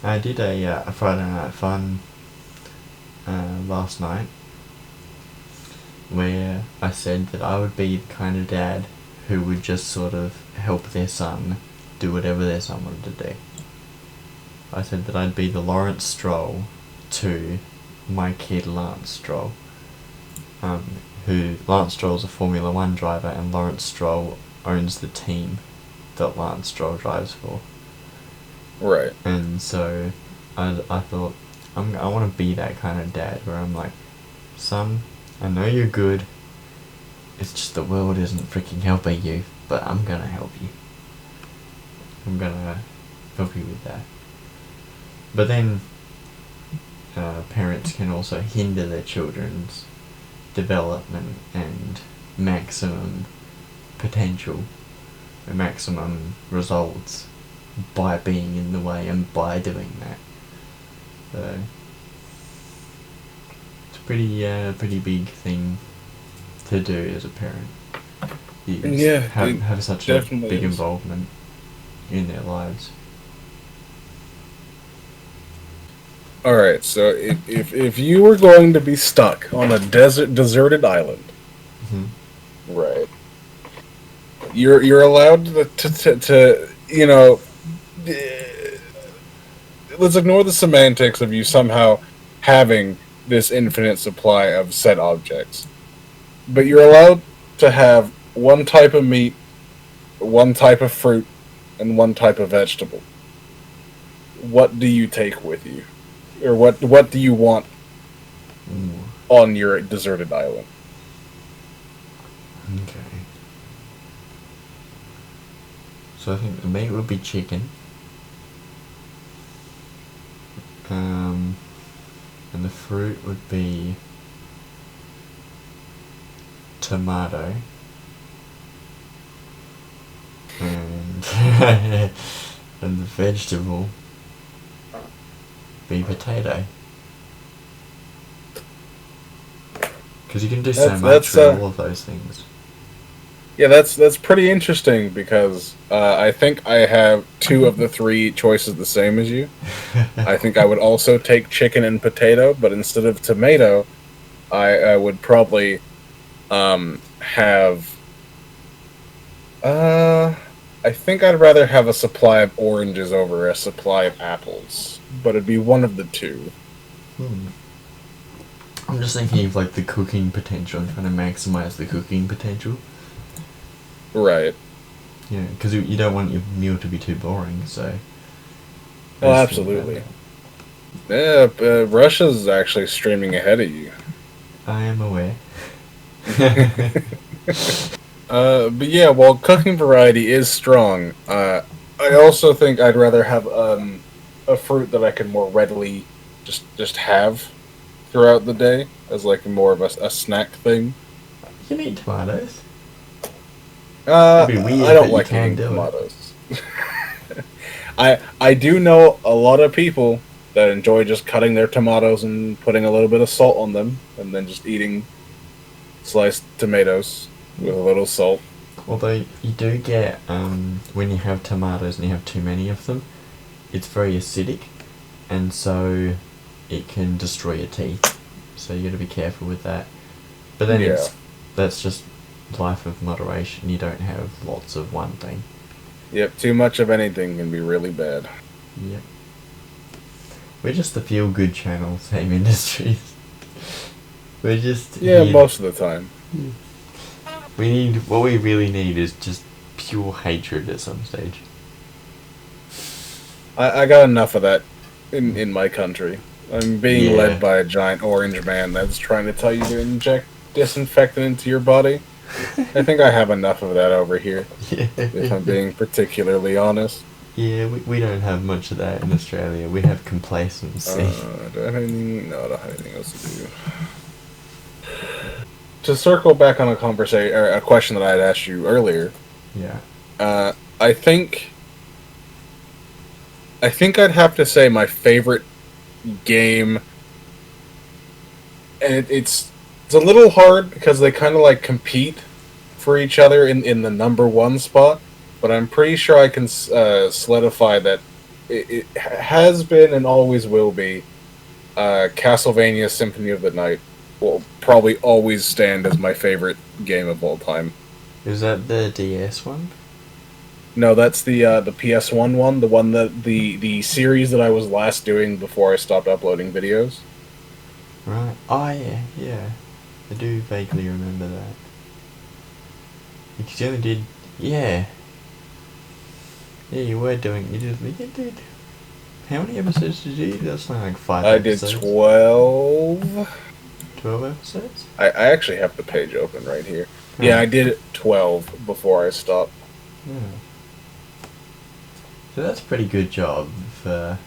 I did a Friday Night Fun last night where I said that I would be the kind of dad who would just sort of help their son do whatever their son wanted to do. I said that I'd be the Lawrence Stroll to my kid Lance Stroll, who Lance Stroll's a Formula One driver, and Lawrence Stroll owns the team that Lance Stroll drives for. Right. And so I thought I want to be that kind of dad where I'm like, son, I know you're good. It's just the world isn't freaking helping you, but I'm gonna help you. I'm gonna help you with that. But then parents can also hinder their children's development and maximum potential and maximum results by being in the way and by doing that. So it's a pretty big thing to do as a parent. Yeah, Have such a big is. involvement in their lives. All right. So if you were going to be stuck on a deserted island, right? You're allowed to let's ignore the semantics of you somehow having this infinite supply of said objects. But you're allowed to have one type of meat, one type of fruit, and one type of vegetable. What do you take with you? Or what do you want on your deserted island? Okay. So I think the meat would be chicken. And the fruit would be tomato. And and the vegetable be potato. Because you can do so much with all of those things. Yeah, that's pretty interesting because I think I have two of the three choices the same as you. I think I would also take chicken and potato, but instead of tomato, I would probably have. I think I'd rather have a supply of oranges over a supply of apples, but it'd be one of the two. I'm just thinking of like the cooking potential and trying to maximize the cooking potential. Right. Yeah, because you don't want your meal to be too boring, so. Oh, absolutely. Yeah, Russia's actually streaming ahead of you. I am aware. But yeah, while cooking variety is strong, I also think I'd rather have a fruit that I can more readily just have throughout the day as like more of a snack thing. You can eat tomatoes. It'd be weird, I don't like eating tomatoes. I do know a lot of people that enjoy just cutting their tomatoes and putting a little bit of salt on them, and then just eating sliced tomatoes with a little salt. Although you do get, when you have tomatoes and you have too many of them, it's very acidic, and so it can destroy your teeth. So you got to be careful with that. But then that's just life of moderation. You don't have lots of one thing. Yep, too much of anything can be really bad. Yep. We're just the feel-good channel, same industries. We're just... most of the time. What we really need is just pure hatred at some stage. I got enough of that in my country. I'm being led by a giant orange man that's trying to tell you to inject disinfectant into your body. I think I have enough of that over here, if I'm being particularly honest. Yeah, we don't have much of that in Australia. We have complacency. Do I have anything? No, I don't have anything else to do. To circle back on a conversation or a question that I had asked you earlier. Yeah. I think I'd have to say my favorite game, and it's a little hard because they kind of like compete for each other in the number one spot, but I'm pretty sure I can solidify that it has been and always will be. Castlevania Symphony of the Night will probably always stand as my favorite game of all time. Is that the DS one? No, that's the PS1 one, the one that the series that I was last doing before I stopped uploading videos. Right. Oh yeah, yeah. I do vaguely remember that. Because you only did, yeah. Yeah, you did. How many episodes did you do? That's like 5 I episodes. did 12. 12 episodes? I actually have the page open right here. Yeah, I did 12 before I stopped. Yeah. So that's a pretty good job for...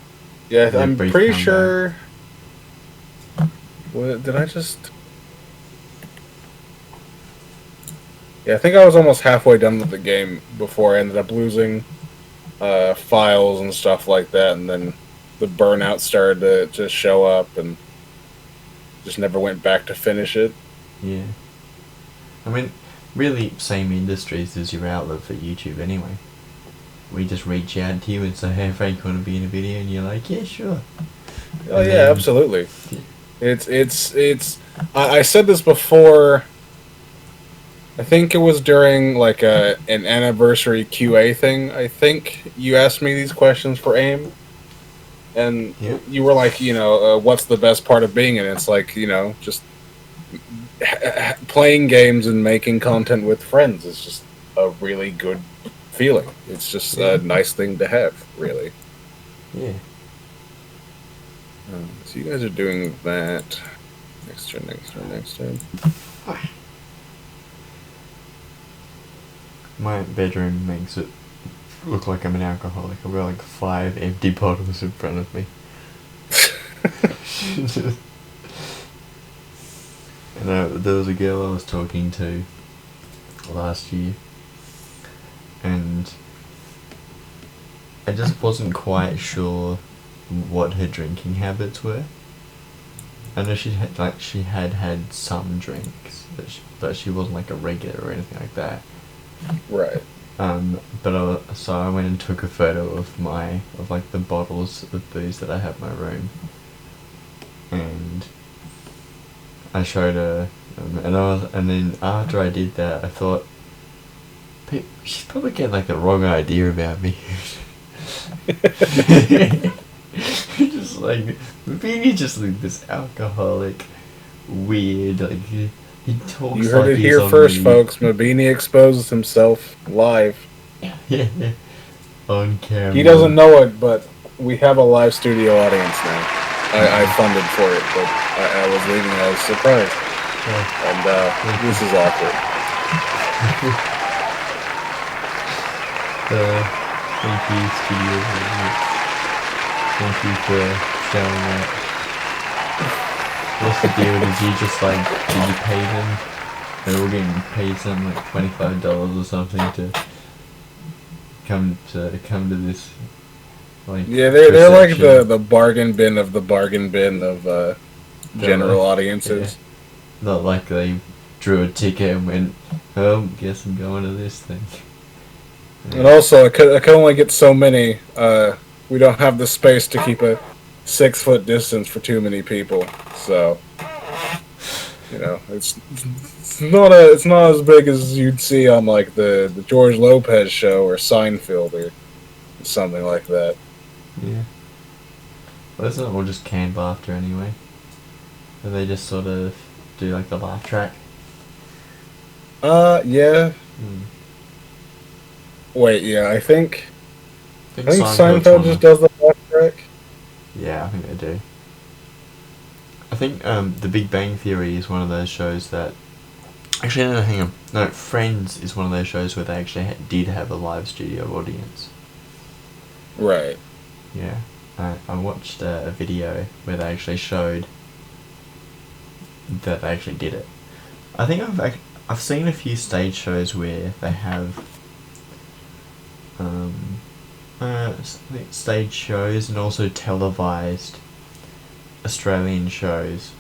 Yeah, your I'm brief pretty comeback. sure... What, did I just... Yeah, I think I was almost halfway done with the game before I ended up losing files and stuff like that, and then the burnout started to show up, and just never went back to finish it. Yeah. I mean, really, same industries as your outlet for YouTube anyway. We just reach out to you and say, hey, Frank, want to be in a video? And you're like, yeah, sure. Oh And yeah, then- absolutely. Yeah. It's. I said this before. I think it was during like an anniversary QA thing. I think you asked me these questions for AIM, and Yeah. you were like, what's the best part of being in it? It's like, just playing games and making content with friends is just a really good feeling. It's just a nice thing to have, really. Yeah. So you guys are doing that. Next turn. My bedroom makes it look like I'm an alcoholic. I've got like 5 empty bottles in front of me. And there was a girl I was talking to last year, and I just wasn't quite sure what her drinking habits were. I know she had had some drinks, but she wasn't like a regular or anything like that. Right. So I went and took a photo of like the bottles of booze that I have in my room, and I showed her, and then after I did that, I thought, she's probably getting like the wrong idea about me. Just like, Mabeanie just like this alcoholic, weird, like he talks. You heard like it he's here on first, the- folks. Mabeanie exposes himself live. Yeah, on camera. He doesn't know it, but we have a live studio audience now. I funded for it, but I was leaving. I was surprised, Yeah. and this is awkward. Thank you, studio. Thank you for showing that. What's the deal? Did you pay them? They were getting paid something like $25 or something to come to this. Like, Yeah, they're like reception. the bargain bin of the bargain bin of general audiences. Yeah. Not like they drew a ticket and went, oh, guess I'm going to this thing. And also, I could only get so many. We don't have the space to keep a 6-foot distance for too many people, so it's not as big as you'd see on like the George Lopez show or Seinfeld or something like that. Yeah. Well, isn't it all just canned laughter anyway? Or they just sort of do like the laugh track? Yeah. Hmm. Wait, yeah, I think Seinfeld's Seinfeld one just of- does the laugh track. Yeah, I think they do. I think The Big Bang Theory is one of those shows that... Actually, no, hang on. No, Friends is one of those shows where they actually did have a live studio audience. Right. Yeah. I watched a video where they actually showed that they actually did it. I think I've seen a few stage shows where they have stage shows and also televised Australian shows